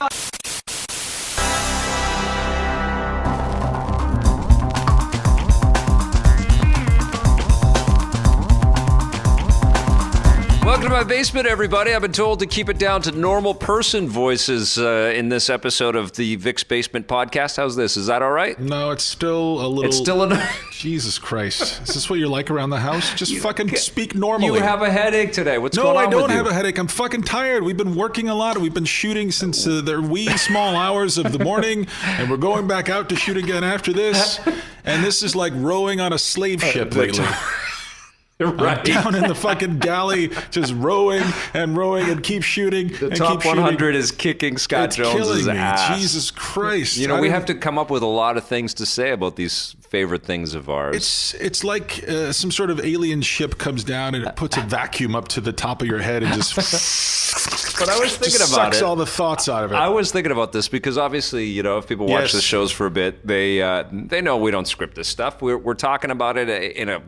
Welcome to my basement, everybody. I've been told to keep it down to normal person voices in this episode of the Vic's Basement podcast. How's this? Is that all right? No, it's still a little... It's still Jesus Christ. Is this what you're like around the house? Just fucking speak normally. You have a headache today. What's going on with you? No, I don't have a headache. I'm fucking tired. We've been working a lot. We've been shooting since the wee small hours of the morning, and we're going back out to shoot again after this. And this is like rowing on a slave ship lately. Right. I'm down in the fucking galley, just rowing and keep shooting. The top 100 is kicking Scott Jones's ass. Jesus Christ! You know, we have to come up with a lot of things to say about these favorite things of ours. It's like some sort of alien ship comes down and it puts a vacuum up to the top of your head and just. But I was thinking about sucks it. all the thoughts out of it. I was thinking about this because obviously, you know, if people watch the shows for a bit, they know we don't script this stuff. We're talking about it in a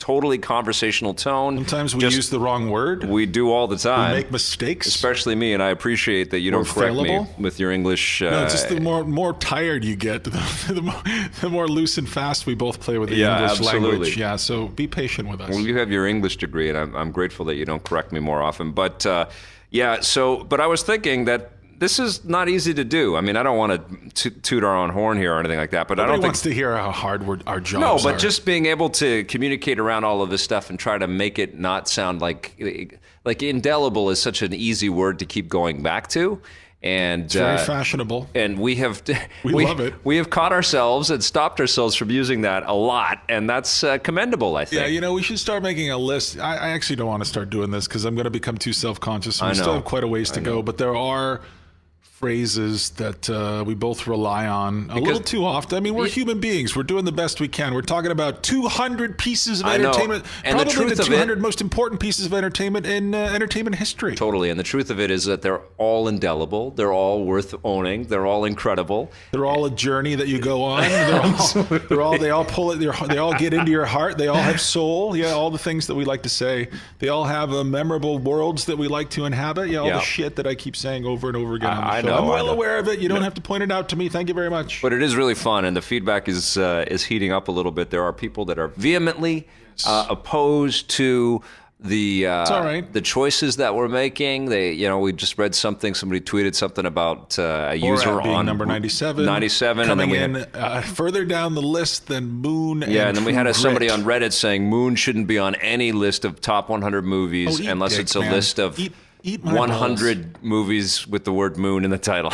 totally conversational tone. Sometimes we use the wrong word. We do all the time. We make mistakes. Especially me, and I appreciate that you don't correct me with your English. No, it's just the more tired you get, the more loose and fast we both play with the English language. Yeah, so be patient with us. Well, you have your English degree, and I'm grateful that you don't correct me more often. But but I was thinking that this is not easy to do. I mean, I don't want to toot our own horn here or anything like that, but Nobody I don't think... wants to hear how hard our jobs are. No, but are. just being able to communicate around all of this stuff and try to make it not sound like indelible is such an easy word to keep going back to. And it's very fashionable. And we love it. We have caught ourselves and stopped ourselves from using that a lot, and that's commendable, I think. Yeah, you know, we should start making a list. I actually don't want to start doing this because I'm going to become too self-conscious. We still have quite a ways to go, but there are phrases that we both rely on a little too often. I mean, we're human beings. We're doing the best we can. We're talking about 200 pieces of entertainment. And probably the 200 most important pieces of entertainment in entertainment history. Totally. And the truth of it is that they're all indelible. They're all worth owning. They're all incredible. They're all a journey that you go on. They all pull it. They all get into your heart. They all have soul. Yeah, all the things that we like to say. They all have memorable worlds that we like to inhabit. Yeah, all the shit that I keep saying over and over again on the show. I'm well aware of it. You don't have to point it out to me. Thank you very much. But it is really fun, and the feedback is heating up a little bit. There are people that are vehemently opposed to the choices that we're making. We just read something. Somebody tweeted something about a user on number 97. Coming in further down the list than Moon. And then we had somebody on Reddit saying Moon shouldn't be on any list of top 100 movies unless it's a list of 100 movies with the word Moon in the title,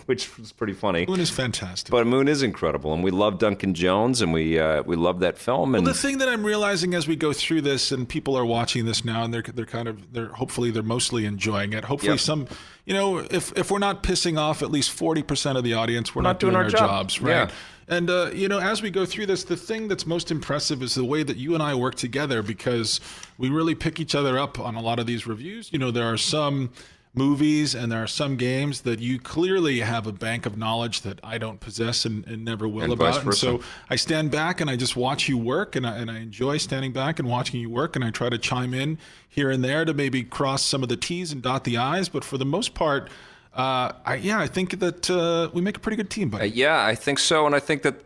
which was pretty funny. Moon is fantastic. But Moon is incredible, and we love Duncan Jones, and we love that film. And the thing that I'm realizing as we go through this, and people are watching this now, and they're hopefully they're mostly enjoying it. Hopefully some, if we're not pissing off at least 40% of the audience, we're not doing our jobs, right? Yeah. And, as we go through this, the thing that's most impressive is the way that you and I work together, because we really pick each other up on a lot of these reviews. There are some movies and there are some games that you clearly have a bank of knowledge that I don't possess and never will about. And so I stand back and I just watch you work, and I enjoy standing back and watching you work, and I try to chime in here and there to maybe cross some of the T's and dot the I's. But for the most part, I think that we make a pretty good team, buddy. I think so, and I think that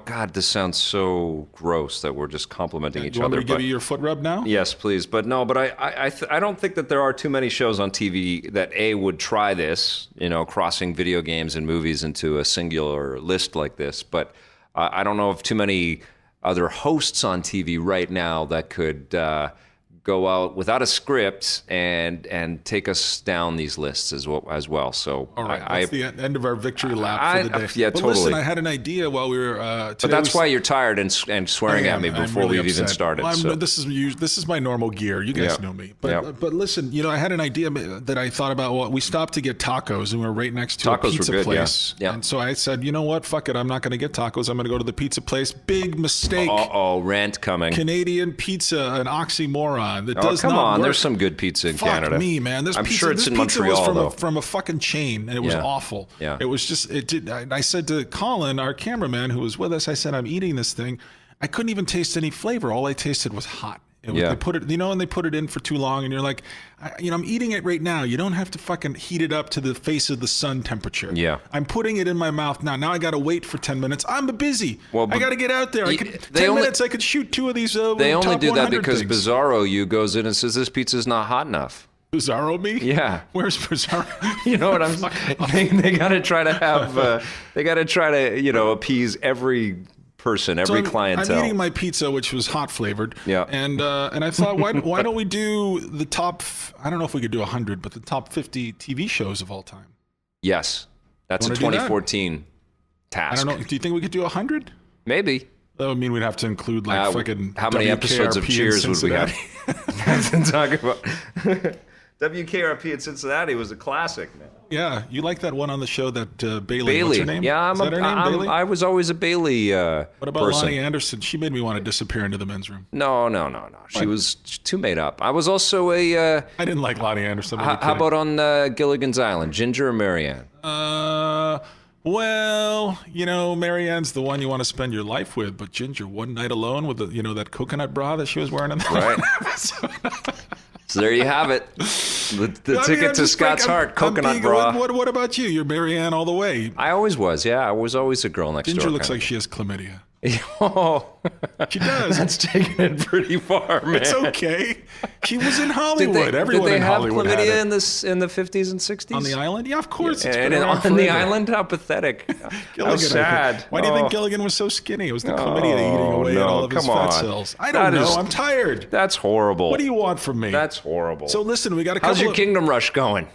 God, this sounds so gross that we're just complimenting each other. Do you want me to give you your foot rub now? Yes, please. But no, I don't think that there are too many shows on TV that would try this, crossing video games and movies into a singular list like this. But I don't know of too many other hosts on TV right now that could go out without a script and take us down these lists as well. So all right, that's the end of our victory lap for the day. Yeah, but totally. Listen, I had an idea while we were. But that's why you're tired and swearing at me before we've even started. Well, this is my normal gear. You guys know me. But listen, I had an idea that I thought about. Well, we stopped to get tacos, and we were right next to a pizza place. Yeah. And so I said, you know what? Fuck it. I'm not going to get tacos. I'm going to go to the pizza place. Big mistake. Rant coming. Canadian pizza, an oxymoron. That does come not on, work. There's some good pizza in Canada. Fuck me, man. I'm sure it's in Montreal, was from a fucking chain, and it was awful. Yeah. It was just, I said to Colin, our cameraman who was with us, I said, I'm eating this thing. I couldn't even taste any flavor. All I tasted was hot. Yeah. They put it, and they put it in for too long, and you're like, I'm eating it right now. You don't have to fucking heat it up to the face of the sun temperature. Yeah. I'm putting it in my mouth now. Now I got to wait for 10 minutes. I'm busy. Well, I got to get out there. 10 minutes, I could shoot 2 of these. They only do that because things. Bizarro you goes in and says this pizza's not hot enough. Bizarro me? Yeah. Where's Bizarro? You know what I'm saying? They got to try to have. They got to try to appease every person, every clientele. I'm eating my pizza, which was hot flavored. Yeah. And I thought, why don't we do the top? I don't know if we could do 100, but the top 50 TV shows of all time. Yes, that's a 2014 task. I don't know. Do you think we could do 100? Maybe. That would mean we'd have to include like fucking. How many episodes of Cheers would we have? to talk about? WKRP in Cincinnati was a classic, man. Yeah, you like that one on the show that Bailey. What's her name? Yeah, Is that her name, Bailey? I was always a Bailey What about person. Lonnie Anderson? She made me want to disappear into the men's room. No. She was too made up. I was also a. I didn't like Lonnie Anderson. How about on Gilligan's Island, Ginger or Marianne? Well, Marianne's the one you want to spend your life with, but Ginger, one night alone with that coconut bra that she was wearing in that right. So there you have it. The ticket to Scott's heart, coconut bra. What about you? You're Marianne all the way. I always was, yeah. I was always a girl next door. Ginger looks like she has chlamydia. Oh, she does. That's taking it pretty far, man. It's okay. She was in Hollywood. Everyone in Hollywood had it. Did they have chlamydia in the 50s and 60s? On the island? Yeah, of course. Yeah, and on the island? How pathetic. How sad. Why do you think Gilligan was so skinny? It was the chlamydia eating away at all of his fat cells. I don't know. I'm tired. That's horrible. What do you want from me? That's horrible. So listen, we got a couple How's your Kingdom Rush going?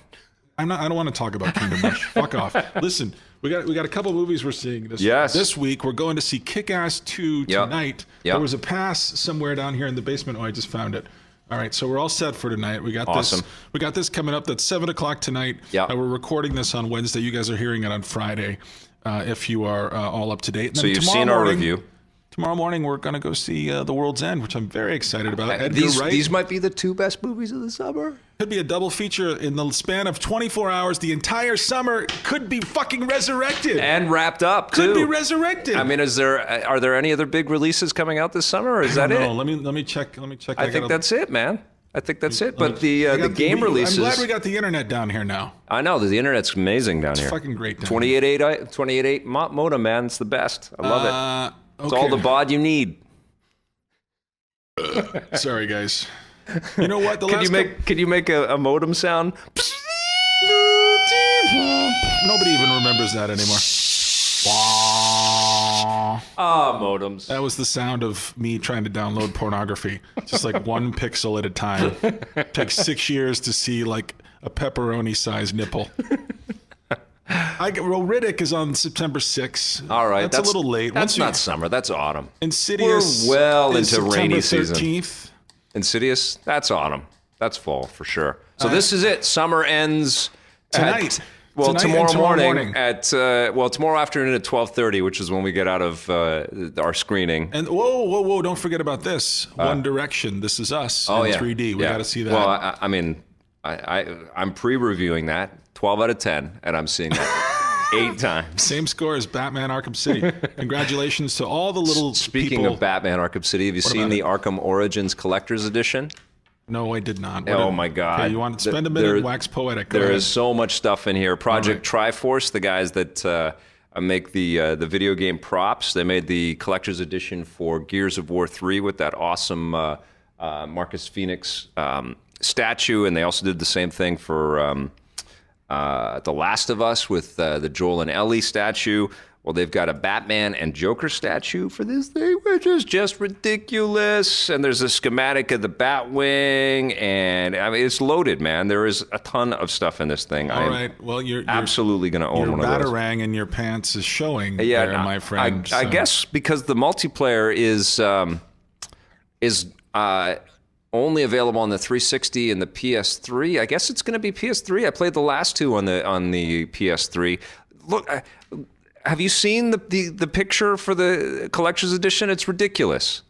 I don't want to talk about Kingdom Rush. Fuck off. Listen, we got a couple movies we're seeing this week. We're going to see Kick-Ass 2 tonight. There was a pass somewhere down here in the basement. Oh, I just found it. All right, so we're all set for tonight. We got this. We got this coming up. That's 7:00 tonight. Yeah. We're recording this on Wednesday. You guys are hearing it on Friday, if you are all up to date. And so you've seen our review. Tomorrow morning, we're going to go see The World's End, which I'm very excited about. These might be the 2 best movies of the summer. Could be a double feature in the span of 24 hours. The entire summer could be fucking resurrected. And wrapped up, too. Could be resurrected. I mean, are there any other big releases coming out this summer, or is that it? Let me check. I think that's it, man. I think that's it. But the game releases... I'm glad we got the internet down here now. I know. The internet's amazing down here. It's fucking great down 28.8 modem, man. It's the best. I love it. It's all the baud you need. Sorry, guys. You know what? Could you make a modem sound? Nobody even remembers that anymore. Modems. That was the sound of me trying to download pornography. Just like 1 pixel at a time. It takes 6 years to see like a pepperoni-sized nipple. Riddick is on September 6th. All right. That's a little late. That's not summer. That's autumn. Insidious. We're well into September rainy 13th. season. Insidious. That's autumn. That's fall for sure. So this is it. Summer ends tonight. Tomorrow morning at tomorrow afternoon at 12:30, which is when we get out of our screening. And whoa! Don't forget about this. One Direction. This Is Us in 3D. We got to see that. Well, I'm pre-reviewing that. 12 out of 10, and I'm seeing that 8 times. Same score as Batman Arkham City. Congratulations to all the little Speaking of Batman Arkham City, have you seen the Arkham Origins Collector's Edition? No, I did not. My God. Okay, you want to spend a minute and wax poetic. There is so much stuff in here. Project Triforce, the guys that make the video game props, they made the Collector's Edition for Gears of War 3 with that awesome Marcus Phoenix statue, and they also did the same thing for... The Last of Us with the Joel and Ellie statue. Well, they've got a Batman and Joker statue for this thing, which is just ridiculous. And there's a schematic of the Batwing, and I mean, it's loaded, man. There is a ton of stuff in this thing. All right. Well, you're absolutely going to own one of those. Your Batarang in your pants is showing there, my friend. I guess because the multiplayer is only available on the 360 and the PS3. I guess it's going to be PS3. I played the last 2 on the PS3. Look, have you seen the picture for the collector's edition? It's ridiculous.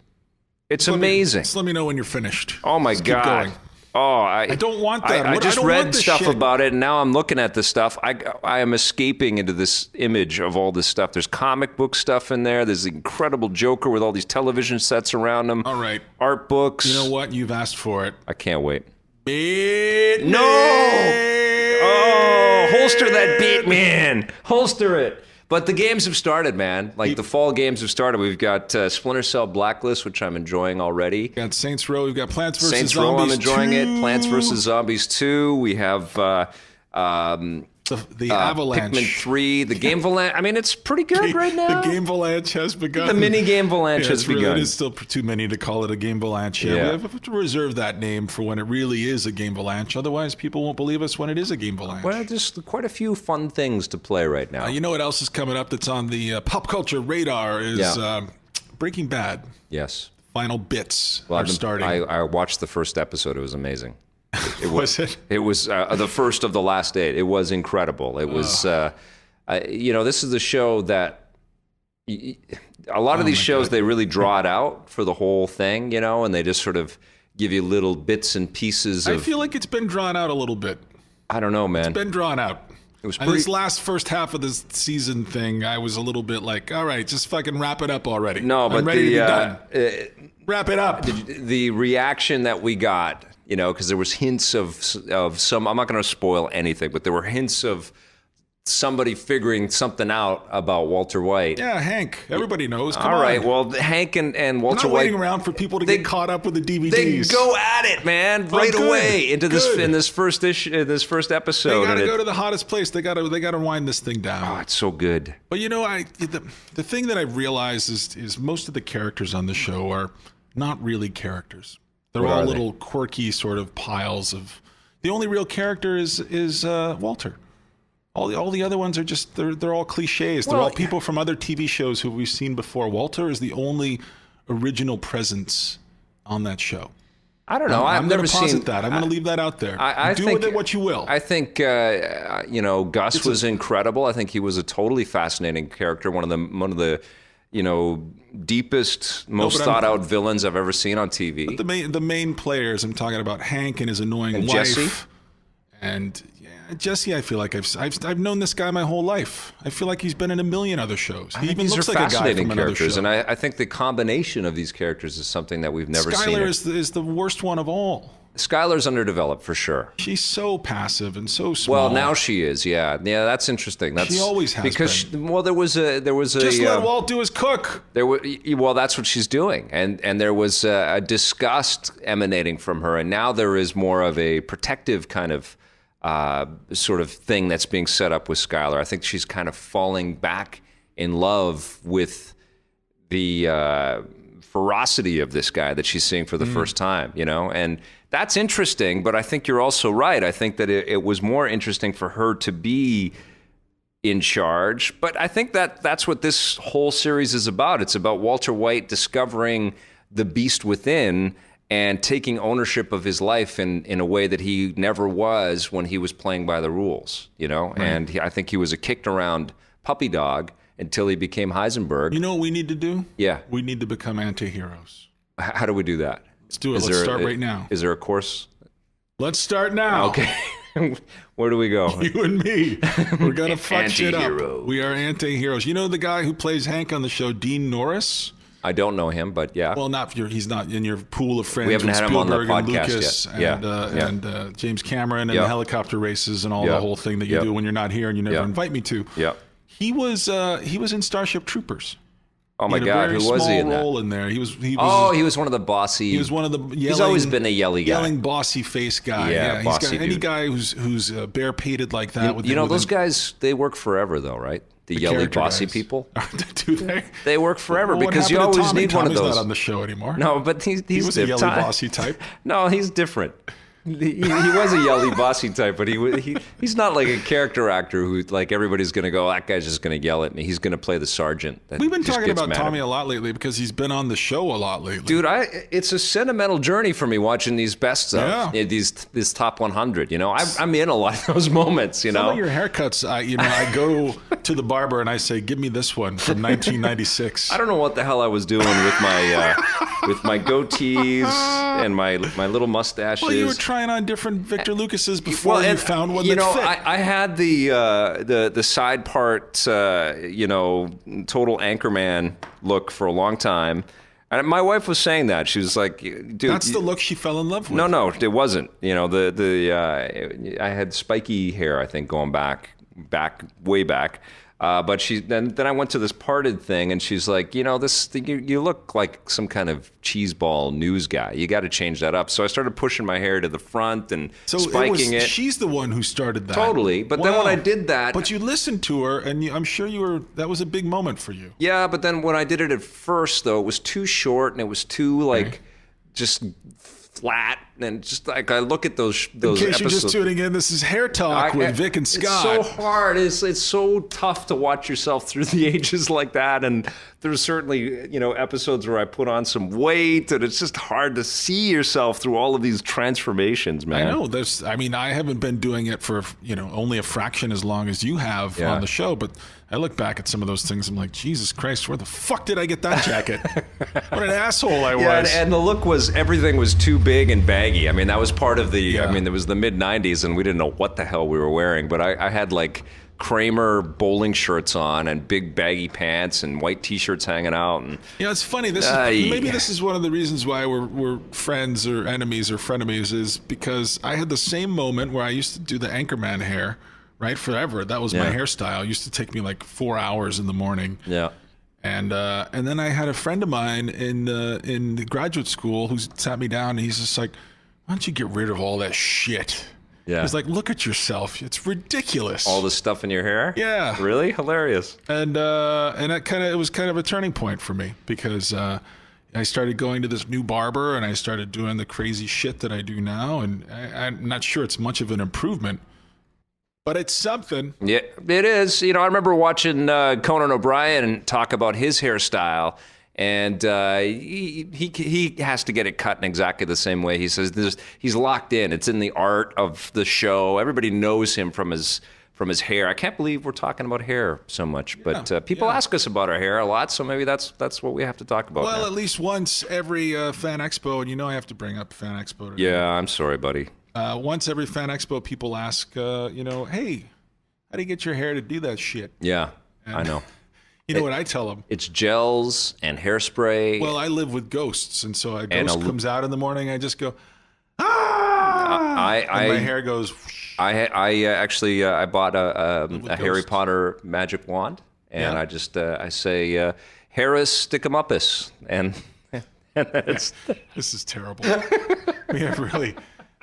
It's amazing. Just let me know when you're finished. Oh my God. Keep going. Oh, I don't want that. I just read stuff shit about it, and now I'm looking at this stuff. I am escaping into this image of all this stuff. There's comic book stuff in there. There's the incredible Joker with all these television sets around him. All right. Art books. You know what? You've asked for it. I can't wait. Batman. No! Oh, holster that Batman. Holster it. But the games have started, man. Like, the fall games have started. We've got Splinter Cell Blacklist, which I'm enjoying already. We've got Saints Row. We've got Plants vs. Saints Zombies Row, I'm enjoying 2. it. Plants vs. Zombies 2. We have the Avalanche. Pikmin 3. The Game Avalanche. I mean, it's pretty good right now. The Game Avalanche has begun. The mini Game Avalanche has begun. It is still too many to call it a Game Avalanche. Yeah. We have to reserve that name for when it really is a Game Avalanche. Otherwise, people won't believe us when it is a Game Avalanche. Well, there's quite a few fun things to play right now. You know what else is coming up that's on the pop culture radar is Breaking Bad. Yes. Final bits are starting. I watched the first episode. It was amazing. Was it? It was the first of the last 8. It was incredible. It was, this is a show that a lot of these shows, they really draw it out for the whole thing, and they just sort of give you little bits and pieces of... I feel like it's been drawn out a little bit. I don't know, man. It's been drawn out. It was this last first half of this season thing, I was a little bit like, all right, just fucking wrap it up already. No, but I'm ready to be done. Wrap it up. The reaction that we got, because there was hints of some, I'm not going to spoil anything, but there were hints of somebody figuring something out about Walter White. Yeah, Hank. Everybody knows. Come All on. Right. Well, Hank and Walter I'm not White. waiting around for people to get caught up with the DVDs. They go at it, man, right away into good. in this first episode. They got to go to the hottest place. They got to wind this thing down. Oh, it's so good. But the thing that I've realized is most of the characters on the show are not really characters. They're all little quirky sort of piles of. The only real character is Walter. All the other ones are just they're all cliches. They're all people from other TV shows who we've seen before. Walter is the only original presence on that show. I don't know. I'm going to posit that. I'm going to leave that out there. Do with it what you will. I think Gus was incredible. I think he was a totally fascinating character. One of the deepest, most thought out villains I've ever seen on TV. But the main players, I'm talking about Hank and his annoying wife, Jesse. And Jesse, I feel like I've known this guy my whole life. I feel like he's been in a million other shows. He even looks like a guy from another show. And I think the combination of these characters is something that we've never seen. Skyler is the worst one of all. Skyler's underdeveloped for sure. She's so passive and so small. Well, now she is. Yeah. That's interesting. She always has because been. There was a just let Walt do his cook. That's what she's doing, and there was a disgust emanating from her, and now there is more of a protective kind of sort of thing that's being set up with Skyler. I think she's kind of falling back in love with the ferocity of this guy that she's seeing for the first time, and that's interesting. But I think you're also right. I think that it was more interesting for her to be in charge. But I think that's what this whole series is about. It's about Walter White discovering the beast within and taking ownership of his life in a way that he never was when he was playing by the rules, Right. And I think he was a kicked around puppy dog until he became Heisenberg. You know what we need to do? Yeah. We need to become anti-heroes. How do we do that? Let's do it. Let's start right now. Is there a course? Let's start now. Okay. Where do we go? You and me. We're going to fuck shit up. We are anti-heroes. You know the guy who plays Hank on the show, Dean Norris? I don't know him, but yeah. Well, he's not in your pool of friends. We haven't had him on the podcast and Lucas and James Cameron and the helicopter races and all the whole thing that you do when you're not here and you never invite me to. Yeah. He was in Starship Troopers. Oh my God, who was he in that? Role in there. He was one of the bossy. He was one of the yelling. He's always been a yelly guy. Yelling bossy face guy. Yeah, bossy any guy who's bare pated like that. Those guys, they work forever though, right? The yelly bossy guys. People. Do they? They work forever because you always need one of those. Tommy's not on the show anymore. No, but he was a yelly bossy type. No, he's different. He was a yelly bossy type, but he's not like a character actor who like everybody's going to go, that guy's just going to yell at me. He's going to play the sergent. We've been talking about Tommy a lot lately because he's been on the show a lot lately. Dude, it's a sentimental journey for me watching these best stuff. Yeah. These top 100. I'm in a lot of those moments. Some of your haircuts, I go to the barber and I say, "Give me this one from 1996." I don't know what the hell I was doing with my goatees and my little mustaches. Well, you were trying on different Victor Lucases before you found one that fit. I had the side part, total anchorman look for a long time. And my wife was saying that. She was like, dude. That's the look she fell in love with. No, it wasn't. I had spiky hair, I think, going way back. But then I went to this parted thing, and she's like, you look like some kind of cheeseball news guy. You got to change that up. So I started pushing my hair to the front and spiking it. She's the one who started that. Totally. But then when I did that, but you listened to her, and I'm sure that was a big moment for you. Yeah, but then when I did it at first, though, it was too short and it was too just flat, and just like I look at those In case episodes. you're just tuning in, this is Hair Talk with Vic and Scott. It's so hard. It's so tough to watch yourself through the ages like that. And there's certainly episodes where I put on some weight, and it's just hard to see yourself through all of these transformations, man. I know. I haven't been doing it for only a fraction as long as you have on the show, but I look back at some of those things. I'm like, Jesus Christ, where the fuck did I get that jacket? What an asshole I was. And the look everything was too big and baggy. I mean, that was part of there was the mid 90s and we didn't know what the hell we were wearing, but I had like Kramer bowling shirts on and big baggy pants and white t-shirts hanging out. And it's funny. Maybe this is one of the reasons why we're friends or enemies or frenemies, is because I had the same moment where I used to do the Anchorman hair. Right, forever. That was my hairstyle. It used to take me like 4 hours in the morning. Yeah. And then I had a friend of mine in graduate school who sat me down, and he's just like, "Why don't you get rid of all that shit?" Yeah. He's like, "Look at yourself. It's ridiculous." All the stuff in your hair? Yeah. Really? Hilarious. And it was kind of a turning point for me, because I started going to this new barber, and I started doing the crazy shit that I do now, and I'm not sure it's much of an improvement. But it's something. Yeah, it is. I remember watching Conan O'Brien talk about his hairstyle, and he has to get it cut in exactly the same way. He says he's locked in. It's in the art of the show. Everybody knows him from his hair. I can't believe we're talking about hair so much, but people ask us about our hair a lot, so maybe that's what we have to talk about. Well, now. At least once every Fan Expo, and I have to bring up Fan Expo today. Yeah, I'm sorry, buddy. Once every Fan Expo, people ask, hey, how do you get your hair to do that shit? Yeah, and I know. You know what I tell them? It's gels and hairspray. Well, I live with ghosts, and so a ghost comes out in the morning, I just go, ah! And my hair goes whoosh. I bought a Harry Potter magic wand, and I say, Harris Stick'em-Uppus, and it's... This is terrible.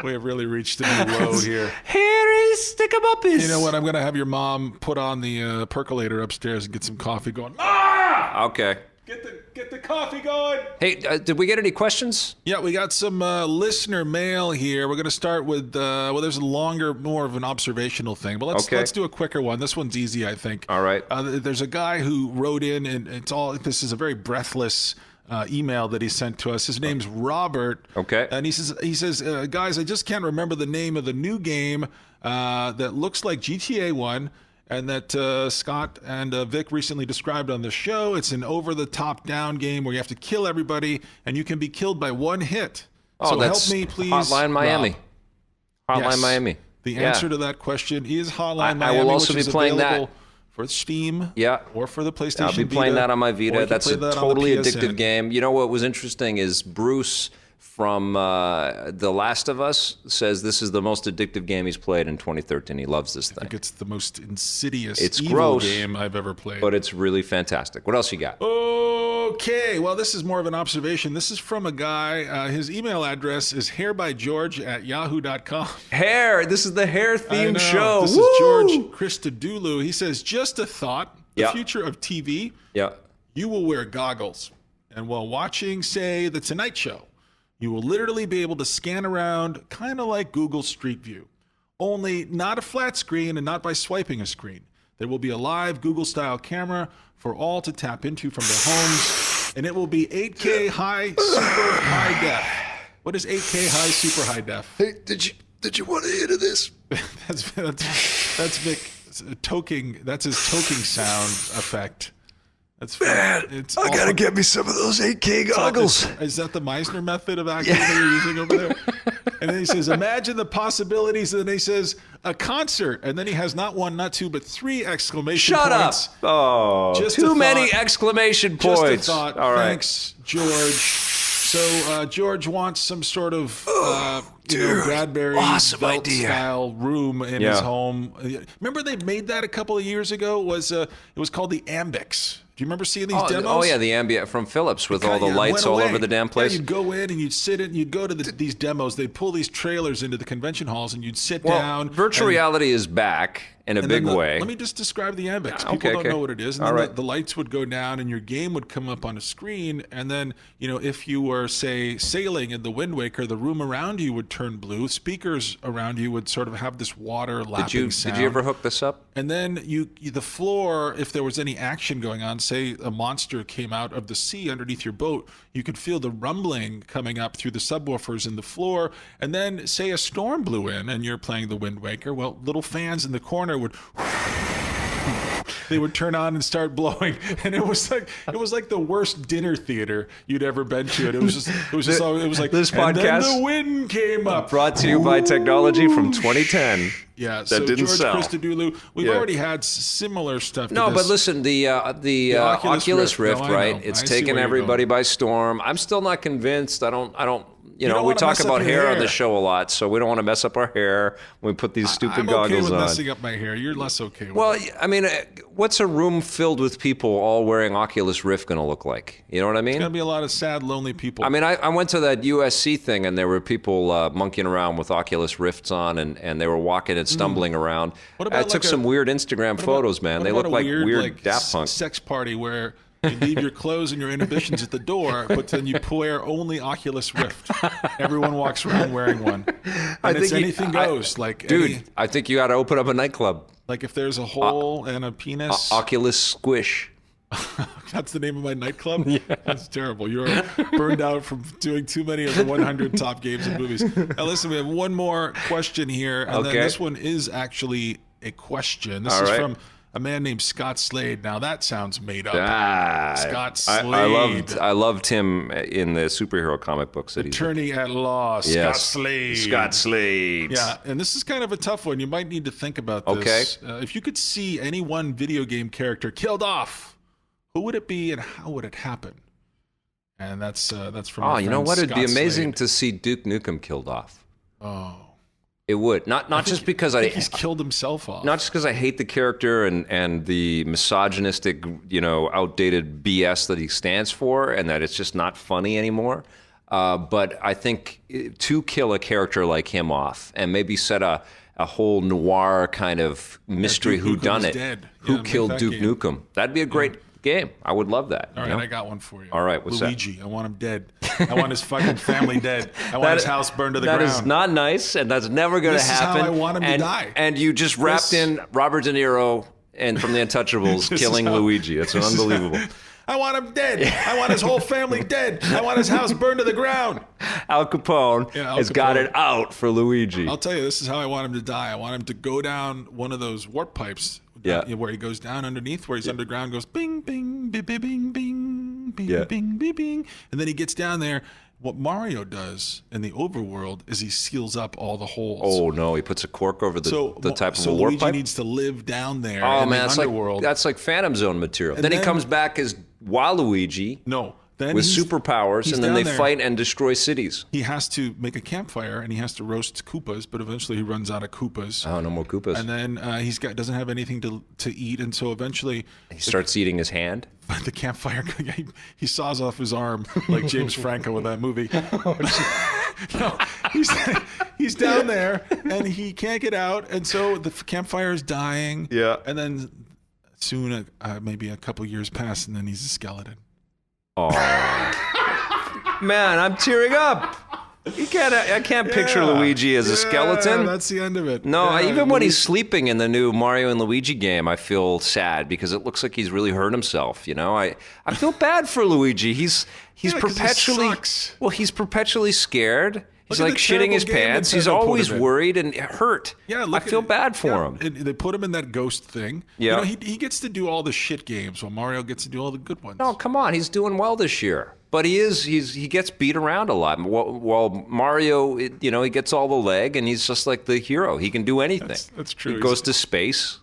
We have really reached a new low here. Harris Stick'em-Uppus. You know what? I'm going to have your mom put on the percolator upstairs and get some coffee going. Okay. Get the coffee going. Hey, did we get any questions? Yeah, we got some listener mail here. We're going to start with, there's a longer, more of an observational thing, but let's do a quicker one. This one's easy, I think. All right. There's a guy who wrote in, and this is a very breathless email that he sent to us. His name's Robert. Okay. And he says, guys, I just can't remember the name of the new game that looks like GTA 1 and that Scott and Vic recently described on the show. It's an over-the-top down game where you have to kill everybody, and you can be killed by one hit. Oh, so that's help me, please. Hotline Miami. Rob. Hotline Miami. The answer to that question is Hotline Miami, I will also which be is playing available that. For Steam, or for the PlayStation I'll be playing Vita, that on my Vita. That's a totally addictive PSN. game. You know what was interesting is Bruce from The Last of Us says this is the most addictive game he's played in 2013. He loves this thing. I think it's the most insidious, evil gross, game I've ever played. But it's really fantastic. What else you got? Okay, well, this is more of an observation. This is from a guy. His email address is hairbygeorge@yahoo.com. Hair. This is the hair-themed show. This Woo! is George Christodoulou. He says, just a thought. The future of TV, you will wear goggles. And while watching, say, The Tonight Show, you will literally be able to scan around kind of like Google Street View, only not a flat screen and not by swiping a screen. There will be a live Google-style camera for all to tap into from their homes, and it will be 8K high, super high def. What is 8K high, super high def? Hey, did you want to hear this? That's Vic toking. That's his toking sound effect. That's Man, I gotta get me some of those 8K goggles. Is that the Meisner method of acting that you're using over there? And then he says, imagine the possibilities. And then he says, a concert. And then he has not one, not two, but 3 exclamation points. Shut up. Oh, just too many exclamation points. Just a thought. All right. Thanks, George. So George wants some sort of Bradbury style room in his home. Remember they made that a couple of years ago? It was called the Ambix. Do you remember seeing these demos? Oh yeah, the Ambient from Philips with all the lights all over the damn place. Yeah, you'd go in and you'd sit in. You'd go to these demos. They'd pull these trailers into the convention halls, and you'd sit down. Virtual reality is back in a big way. Let me just describe the Ambix. People don't know what it is. And then the lights would go down, and your game would come up on a screen. And then, if you were, say, sailing in the Wind Waker, the room around you would turn blue. Speakers around you would sort of have this water lapping sound. Did you ever hook this up? And then the floor, if there was any action going on, say a monster came out of the sea underneath your boat, you could feel the rumbling coming up through the subwoofers in the floor. And then say a storm blew in and you're playing the Wind Waker. Well, little fans in the corner would turn on and start blowing, and it was like the worst dinner theater you'd ever been to. And it was like this podcast. And then the wind came up. Brought to you by technology from 2010. Yeah, that didn't George sell. Christodoulou, we've already had similar stuff. No, but listen, the Oculus Rift, right? It's taken everybody by storm. I'm still not convinced. I don't. We talk about hair on the show a lot, so we don't want to mess up our hair when we put these stupid goggles on. I'm okay with messing up my hair. You're less okay with it. Well, I mean, what's a room filled with people all wearing Oculus Rift going to look like? You know what I mean? It's going to be a lot of sad, lonely people. I mean, I went to that USC thing, and there were people monkeying around with Oculus Rifts on, and they were walking and stumbling around. I took some weird Instagram photos, man. They look like weird Daft Punk. Sex party where you leave your clothes and your inhibitions at the door, but then you wear only Oculus Rift. Everyone walks around wearing one. And it's anything goes. I think you got to open up a nightclub. Like if there's a hole and a penis. Oculus Squish. That's the name of my nightclub? Yeah. That's terrible. You're burned out from doing too many of the 100 top games and movies. Now listen, we have one more question here. And then this one is actually a question. This is from a man named Scott Slade. Now that sounds made up. Scott Slade. I loved him in the superhero comic books. Attorney at law, Scott Slade. Scott Slade. Yeah, and this is kind of a tough one. You might need to think about this. Okay. If you could see any one video game character killed off, who would it be and how would it happen? And that's from. Oh, you know what? It'd be amazing to see Duke Nukem killed off. Oh. It would not just because he's killed himself off. Not just because I hate the character and the misogynistic, outdated BS that he stands for, and that it's just not funny anymore. But I think to kill a character like him off and maybe set a whole noir kind of mystery whodunit. Who killed Duke Nukem? That'd be a great game. I would love that. All right, I got one for you. All right, what's Luigi. I want him dead. I want his fucking family dead. I want his house burned to the ground. That is not nice, and that's never going to happen. This is how I want him to die. And you just wrapped in Robert De Niro and from The Untouchables killing Luigi. That's unbelievable. I want him dead. I want his whole family dead. I want his house burned to the ground. Al Capone has got it out for Luigi. I'll tell you, this is how I want him to die. I want him to go down one of those warp pipes. Where he goes down underneath, where he's underground, goes bing, bing, bing, bing, bing, bing, bing, bing, bing, bing. And then he gets down there. What Mario does in the overworld is he seals up all the holes. Oh, no. He puts a cork over the type of a warp pipe? So Luigi needs to live down there in the underworld. That's like Phantom Zone material. Then he comes back as Waluigi. No. With superpowers, and then they fight and destroy cities. He has to make a campfire, and he has to roast Koopas, but eventually he runs out of Koopas. Oh, no more Koopas. And then doesn't have anything to eat, and so eventually he starts eating his hand. The campfire, he saws off his arm like James Franco in that movie. No, he's down there, and he can't get out, and so the campfire is dying. Yeah. And then soon, maybe a couple years pass, and then he's a skeleton. Oh, man, I'm tearing up. I can't picture Luigi as a skeleton. That's the end of it. No, even when he's sleeping in the new Mario and Luigi game, I feel sad because it looks like he's really hurt himself. I feel bad for Luigi. He's perpetually he sucks. Well, he's perpetually scared. He's Look at like the shitting his terrible game pants. He's Nintendo put always him in. worried and hurt. Yeah, I feel bad for him. They put him in that ghost thing. Yeah. He gets to do all the shit games while Mario gets to do all the good ones. No, come on. He's doing well this year. But he gets beat around a lot. While Mario, he gets all the leg, and he's just like the hero. He can do anything. That's true. He goes to space,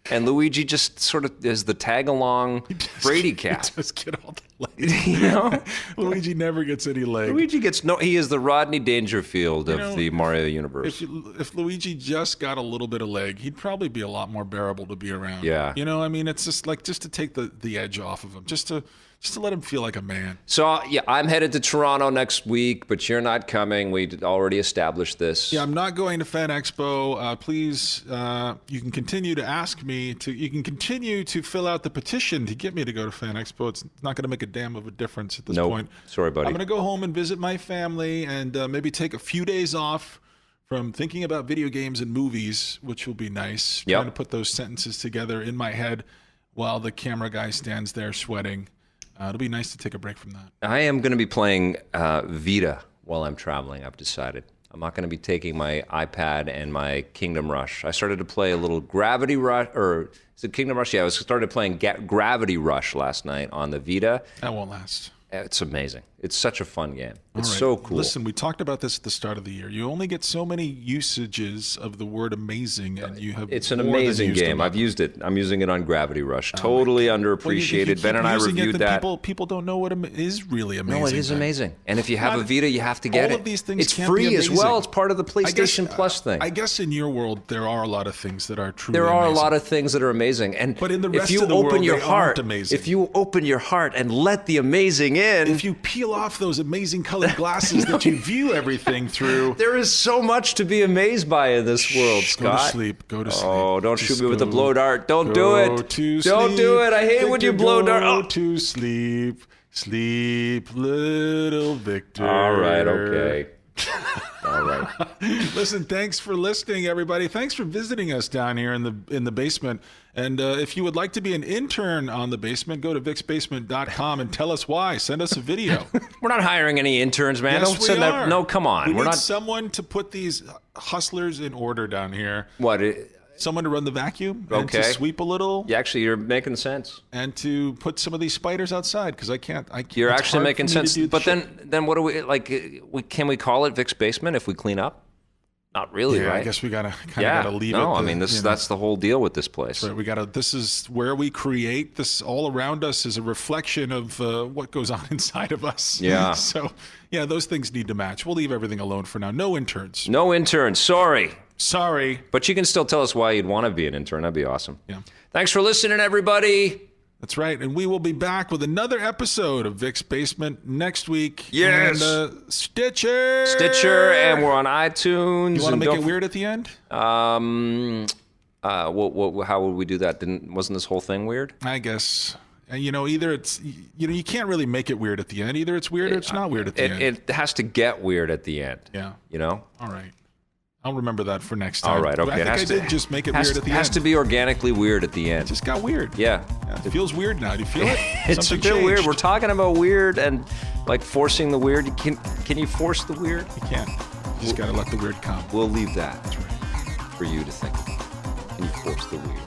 and Luigi just sort of is the tag-along Brady cat. He does get all the legs. Luigi never gets any leg. Luigi gets he is the Rodney Dangerfield of the Mario universe. If Luigi just got a little bit of leg, he'd probably be a lot more bearable to be around. Yeah. It's just to take the edge off of him, just to let him feel like a man. So, I'm headed to Toronto next week, but you're not coming. We already established this. Yeah, I'm not going to Fan Expo. Please, you can continue to ask me you can continue to fill out the petition to get me to go to Fan Expo. It's not going to make a damn of a difference at this point. Sorry, buddy. I'm going to go home and visit my family and maybe take a few days off from thinking about video games and movies, which will be nice. Yep. Trying to put those sentences together in my head while the camera guy stands there sweating. It'll be nice to take a break from that. I am going to be playing Vita while I'm traveling, I've decided. I'm not going to be taking my iPad and my Kingdom Rush. I started to play a little Gravity Rush, or is it Kingdom Rush? Yeah, I started playing Gravity Rush last night on the Vita. That won't last. It's amazing. It's such a fun game. It's All right. so cool. Listen, we talked about this at the start of the year. You only get so many usages of the word amazing, and you have It's an more than amazing used game. them up. I've used it. I'm using it on Gravity Rush. Totally underappreciated. Ben and I reviewed that. People don't know what is really amazing. No, it is amazing. And if you have a Vita, you have to get it. All of these things It's can't free be as amazing. well. It's part of the PlayStation Plus thing. I guess in your world, there are a lot of things that are truly There are amazing. a lot of things that are amazing, But in the rest if you of the open world, your they heart, aren't amazing. if you open your heart and let the amazing in, If you peel off those amazing colored glasses that you view everything through, there is so much to be amazed by in this world, go to Scott. sleep. Go to sleep. Oh, don't Just shoot me with the go- blow dart. Don't do Go it. to Don't sleep. do it. I hate when you Victor, blow dart. Go Oh. to sleep. Sleep, little Victor. All right, okay. All right. Listen, thanks for listening, everybody. Thanks for visiting us down here in the basement. And if you would like to be an intern on The Basement, go to vicsbasement.com and tell us why. Send us a video. We're not hiring any interns, man. Yes, Don't we send are. that. No, come on. We We're need not. someone to put these hustlers in order down here. What? Someone to run the vacuum and to Okay. sweep a little Yeah, actually, you're making sense. and to put some of these spiders outside because I can't. You're it's actually hard making for me to sense. do the But shit. then what do we like? Can we call it Vic's Basement if we clean up? Not really, Yeah, right? I guess we gotta yeah. gotta leave it. No, I mean that's the whole deal with this place. Right, we gotta. This is where we create. This all around us is a reflection of what goes on inside of us. Yeah. So yeah, those things need to match. We'll leave everything alone for now. No interns. No interns. Sorry. Sorry. But you can still tell us why you'd want to be an intern. That'd be awesome. Yeah. Thanks for listening, everybody. That's right. And we will be back with another episode of Vic's Basement next week. Yes. And Stitcher. And we're on iTunes. You want to and make don't it weird at the end? how would we do that? Wasn't this whole thing weird? I guess. Either it's, you can't really make it weird at the end. Either it's weird or it's not weird at the end. It has to get weird at the end. Yeah. You know? All right. I'll remember that for next time. All right, okay. I think I did just make it weird at the end. Has to be organically weird at the end. It just got weird. Yeah. It feels weird now. Do you feel it? It's a Something bit weird. changed. We're talking about weird and like forcing the weird. Can you force the weird? You can't. You just got to let the weird come. We'll leave that for you to think. Can you force the weird?